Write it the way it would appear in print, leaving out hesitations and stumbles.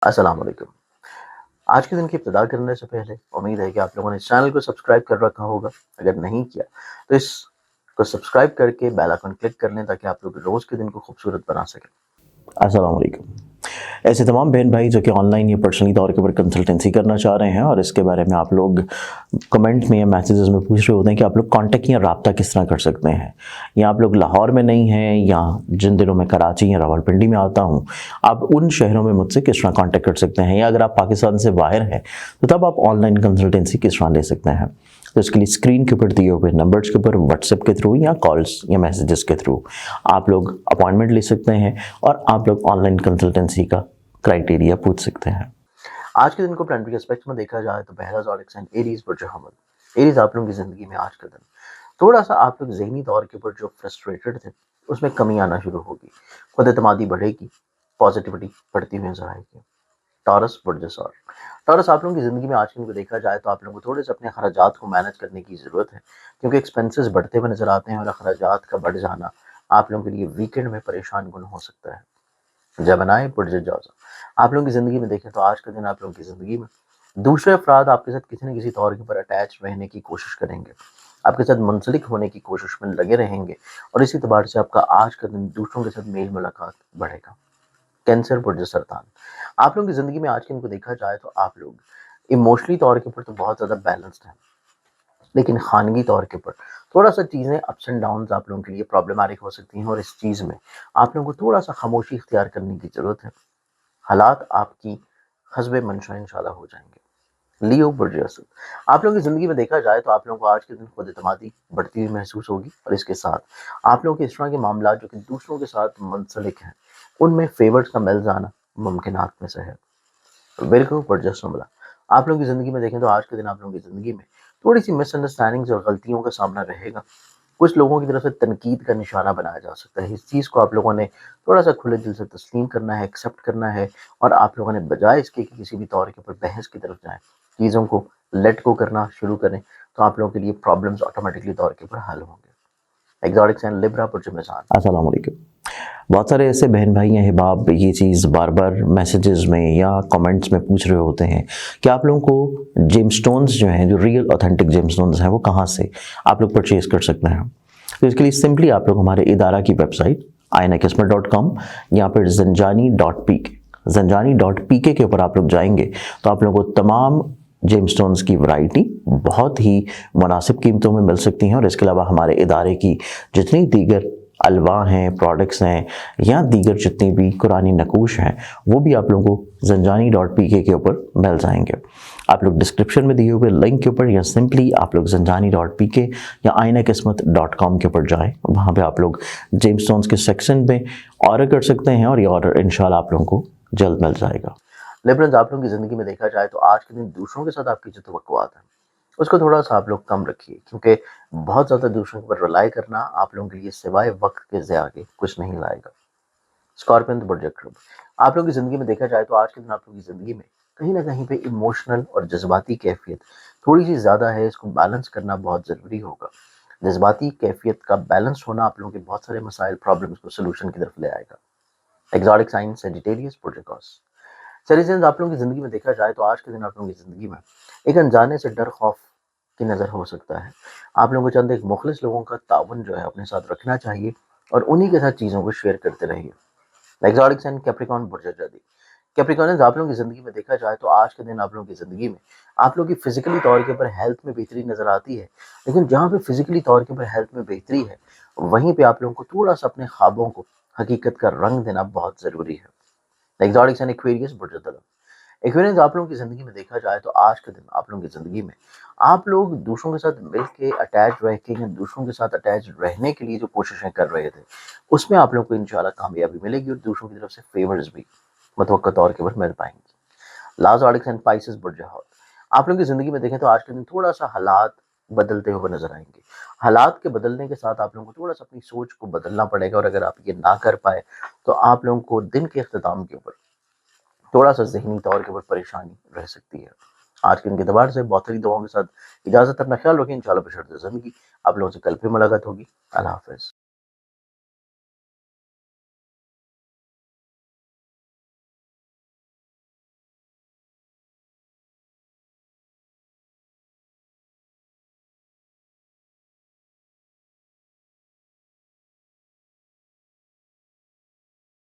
अस्सलाम वालेकुम। आज के दिन की इब्तिदा करने से पहले उम्मीद है कि आप लोगों ने इस चैनल को सब्सक्राइब कर रखा होगा। अगर नहीं किया तो इसको सब्सक्राइब करके बेल आइकन क्लिक कर लें ताकि आप लोग रोज़ के दिन को खूबसूरत बना सकें। अस्सलाम वालेकुम। ऐसे तमाम बहन भाई जो कि ऑनलाइन या पर्सनली तौर के ऊपर कंसल्टेंसी करना चाह रहे हैं और इसके बारे में आप लोग कमेंट में या मैसेजेस में पूछ रहे होते हैं कि आप लोग कांटेक्ट या राब्ता किस तरह कर सकते हैं, या आप लोग लाहौर में नहीं हैं या जिन दिनों में कराची या रावलपिंडी में आता हूं, आप उन शहरों में मुझसे किस तरह कांटेक्ट कर सकते हैं, या अगर आप पाकिस्तान से बाहर हैं तो तब आप ऑनलाइन कंसल्टेंसी किस तरह ले सकते हैं। तो इसके लिए स्क्रीन के ऊपर दिए हुए नंबर्स के ऊपर व्हाट्सएप के थ्रू या कॉल्स या मैसेजेस के थ्रू आप लोग अपॉइंटमेंट ले सकते हैं और आप लोग ऑनलाइन कंसल्टेंसी का क्राइटेरिया पूछ सकते हैं। आज के दिन को प्लानिटरी एस्पेक्ट्स में देखा जाए तो पहला ज़ोडिक साइन एरीज बुर्ज हमल। एरीज आप लोगों की ज़िंदगी में आज का दिन थोड़ा सा आप लोग ज़हनी तौर के ऊपर जो फ्रस्ट्रेटेड थे उसमें कमी आना शुरू होगी, खुद एतमादी बढ़ेगी, पॉजिटिविटी बढ़ती हुई नजर आएगी। टॉरस बुर्ज सौर। टॉरस आप लोगों की ज़िंदगी में आज के दिन को देखा जाए तो आप लोगों को थोड़े से अपने खर्चात को मैनेज करने की ज़रूरत है, क्योंकि एक्सपेंसेस बढ़ते हुए नजर आते हैं और खर्चात का बढ़ जाना आप लोगों के लिए वीकेंड में परेशान कुन हो सकता है। जमनाए बुर्ज जौज़ा। आप लोगों की ज़िंदगी में देखें तो आज के दिन आप लोगों की ज़िंदगी में दूसरे अफराद आपके साथ किसी न किसी तौर के ऊपर अटैच रहने की कोशिश करेंगे, आपके साथ मुंसलिक होने की कोशिश में लगे रहेंगे और इसी एतबार से आपका आज का दिन दूसरों के साथ मेल मुलाकात बढ़ेगा। कैंसर बुर्ज सरतान। आप लोगों की ज़िंदगी में आज के दिन को देखा जाए तो आप लोग इमोशनली तौर के ऊपर तो बहुत ज़्यादा बैलेंस्ड हैं, लेकिन खानगी तौर के ऊपर थोड़ा सा चीज़ें अप्स एंड डाउन्स आप लोगों के लिए प्रॉब्लमैटिक हो सकती हैं और इस चीज़ में आप लोगों को थोड़ा सा खामोशी इख्तियार करने की ज़रूरत है। हालात आपकी हस्बे मंशा इंशाल्लाह हो जाएंगे। लियो बुर्ज असद। आप लोगों की ज़िंदगी में देखा जाए तो आप लोगों को आज के दिन खुद एतमादी बढ़ती हुई महसूस होगी और इसके साथ आप लोगों के इस तरह के मामला जो कि दूसरों के साथ मुंसलिक हैं उनमें फेवर्स का मिल जाना मुमकिनात में से है। विरगो बुर्ज जुमला। आप लोगों की ज़िंदगी में देखें तो आज के दिन आप लोगों की ज़िंदगी में थोड़ी सी मिसअंडरस्टैंडिंग्स और गलतियों का सामना रहेगा। कुछ लोगों की तरफ से तनकीद का निशाना बनाया जा सकता है। इस चीज़ को आप लोगों ने थोड़ा सा खुले दिल से तस्लीम करना है, एक्सेप्ट करना है और आप लोगों ने बजाय इसके कि किसी भी तौर के ऊपर बहस की तरफ जाएं, चीज़ों को लेट गो करना शुरू करें, तो आप लोगों के लिए प्रॉब्लम्स ऑटोमेटिकली तौर के ऊपर हल होंगे। एग्जॉटिक साइन लिब्रा पुर्ज मिजान। अस्सलाम वालेकुम। बहुत सारे ऐसे बहन भाई हैं अहबाब ये चीज़ बार बार मैसेजेस में या कमेंट्स में पूछ रहे होते हैं कि आप लोगों को जेमस्टोन्स जो हैं, जो रियल ऑथेंटिक जेमस्टोन्स हैं, वो कहाँ से आप लोग परचेज कर सकते हैं। तो इसके लिए सिंपली आप लोग हमारे इदारा की वेबसाइट ainakismat.com या फिर zanjani.pk के ऊपर आप लोग जाएंगे तो आप लोगों को तमाम जेमस्टोन्स की वैरायटी बहुत ही मुनासिब कीमतों में मिल सकती हैं और इसके अलावा हमारे इदारे की जितनी दीगर अलवा हैं, प्रोडक्ट्स हैं या दीगर जितनी भी कुरानी नकूश हैं वो भी आप लोगों को zanjani.pk के ऊपर मिल जाएंगे। आप लोग डिस्क्रिप्शन में दिए हुए लिंक के ऊपर या सिंपली आप लोग zanjani.pk या ainakismat.com के ऊपर जाएं, वहाँ पे आप लोग जेमस्टोन्स के सेक्शन में ऑर्डर कर सकते हैं और ये ऑर्डर इंशाल्लाह आप लोगों को जल्द मिल जाएगा। लिबरल्स आप लोगों की ज़िंदगी में देखा जाए तो आज के दिन दूसरों के साथ आपकी जो तवक्कुआत है उसको थोड़ा सा आप लोग कम रखिए, क्योंकि बहुत ज़्यादा दूसरों के ऊपर रिलाई करना आप लोगों के लिए सिवाय वक्त के ज़िया के कुछ नहीं लाएगा। स्कॉर्पियन प्रोजेक्ट आप लोगों की ज़िंदगी में देखा जाए तो आज के दिन आप लोगों की ज़िंदगी में कहीं ना कहीं पे इमोशनल और जज्बाती कैफियत थोड़ी सी ज़्यादा है, इसको बैलेंस करना बहुत ज़रूरी होगा। जज्बाती कैफियत का बैलेंस होना आप लोगों के बहुत सारे मसाइल प्रॉब्लम्स को सोल्यूशन की तरफ ले आएगा। Exotic sign Sagittarius projects. चलिए आप लोगों की ज़िंदगी में देखा जाए तो आज के दिन आप लोगों की ज़िंदगी में एक अनजाने से डर खौफ की नज़र हो सकता है। आप लोगों को चंद एक मुखलिस लोगों का ताउन जो है अपने साथ रखना चाहिए और उन्हीं के साथ चीज़ों को शेयर करते रहिए। एग्जॉटिक साइन कैप्रिकॉर्न बुर्ज जदी। कैप्रिकॉर्नियंस आप लोगों की ज़िंदगी में देखा जाए तो आज के दिन आप लोगों की ज़िंदगी में आप लोगों की फिजिकली तौर के ऊपर हेल्थ में बेहतरी नज़र आती है, लेकिन जहाँ पे फिजिकली तौर के ऊपर हेल्थ में बेहतरी है वहीं पे आप लोगों को थोड़ा सा अपने ख्वाबों को हकीकत का रंग देना बहुत ज़रूरी है। एग्जॉटिक साइन एक्वेरियस बुर्ज तलब। एक्वेरियंस आप लोगों की ज़िंदगी में देखा जाए तो आज के दिन आप लोगों की ज़िंदगी में आप लोग दूसरों के साथ मिल के अटैच रह के या दूसरों के साथ अटैच रहने के लिए जो कोशिशें कर रहे थे उसमें आप लोगों को इंशाल्लाह कामयाबी मिलेगी और दूसरों की तरफ से फेवर्स भी मुतवक्का तौर के ऊपर मिल पाएंगे। लाज ऑडिक्स एंड पाइसेस बुर्ज हौत। आप लोगों की ज़िंदगी में देखें तो आज के दिन थोड़ा सा हालात बदलते हुए नजर आएंगे। हालात के बदलने के साथ आप लोगों को थोड़ा सा अपनी सोच को बदलना पड़ेगा और अगर आप ये ना कर पाए तो आप लोगों को दिन के अख्ताम के ऊपर थोड़ा सा ज़हनी तौर के ऊपर परेशानी रह सकती है। आज के दिन के एतबार से बहुत सारी दुआओं के साथ इजाज़त, अपना ख्याल रखें। इंशाल्लाह बशर्ते ज़िंदगी आप लोगों से कल फिर मुलाकात होगी। अल्लाह हाफ़िज़।